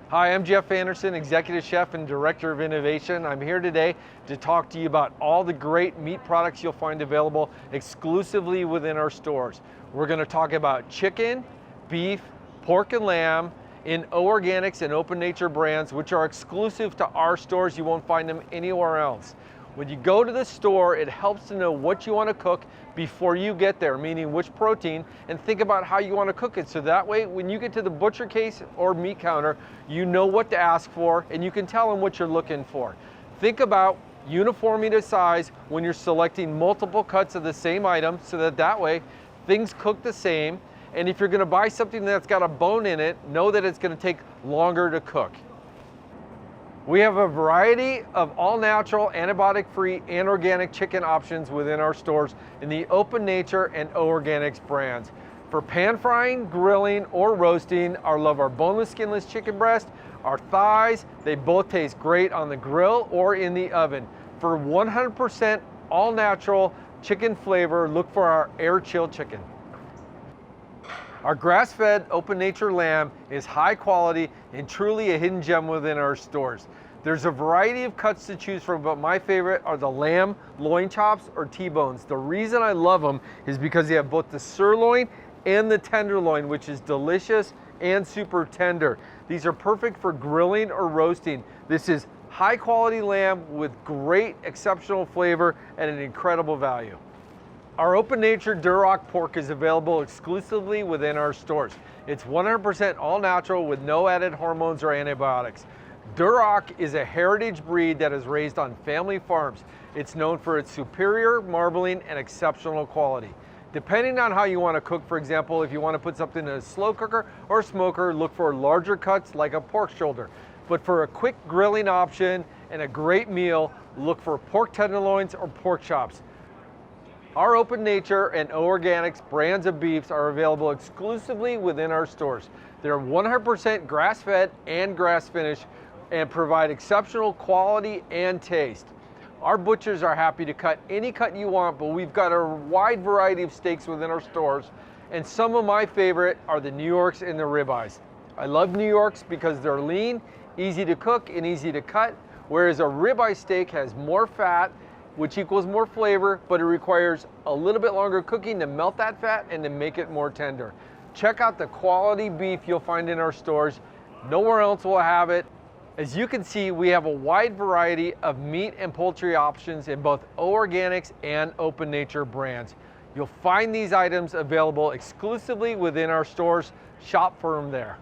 Hi, I'm Jeff Anderson, Executive Chef and Director of Innovation. I'm here today to talk to you about all the great meat products you'll find available exclusively within our stores. We're going to talk about chicken, beef, pork and lamb in O Organics and Open Nature brands, which are exclusive to our stores. You won't find them anywhere else. When you go to the store, it helps to know what you want to cook before you get there, meaning which protein, and think about how you want to cook it. So that way, when you get to the butcher case or meat counter, you know what to ask for and you can tell them what you're looking for. Think about uniformity of size when you're selecting multiple cuts of the same item so that way things cook the same. And if you're going to buy something that's got a bone in it, know that it's going to take longer to cook. We have a variety of all-natural, antibiotic-free, and organic chicken options within our stores in the Open Nature and O Organics brands. For pan frying, grilling, or roasting, I love our boneless, skinless chicken breast, our thighs. They both taste great on the grill or in the oven. For 100% all-natural chicken flavor, look for our air-chilled chicken. Our grass-fed Open Nature lamb is high quality and truly a hidden gem within our stores. There's a variety of cuts to choose from, but my favorite are the lamb loin chops or T-bones. The reason I love them is because they have both the sirloin and the tenderloin, which is delicious and super tender. These are perfect for grilling or roasting. This is high quality lamb with great exceptional flavor and an incredible value. Our Open Nature Duroc pork is available exclusively within our stores. It's 100% all natural with no added hormones or antibiotics. Duroc is a heritage breed that is raised on family farms. It's known for its superior marbling and exceptional quality. Depending on how you want to cook, for example, if you want to put something in a slow cooker or smoker, look for larger cuts like a pork shoulder. But for a quick grilling option and a great meal, look for pork tenderloins or pork chops. Our Open Nature and O Organics brands of beefs are available exclusively within our stores. They're 100% grass-fed and grass-finished and provide exceptional quality and taste. Our butchers are happy to cut any cut you want, but we've got a wide variety of steaks within our stores, and some of my favorite are the New Yorks and the ribeyes. I love New Yorks because they're lean, easy to cook, and easy to cut, whereas a ribeye steak has more fat, which equals more flavor, but it requires a little bit longer cooking to melt that fat and to make it more tender. Check out the quality beef you'll find in our stores. Nowhere else will have it. As you can see, we have a wide variety of meat and poultry options in both O Organics and Open Nature brands. You'll find these items available exclusively within our stores. Shop for them there.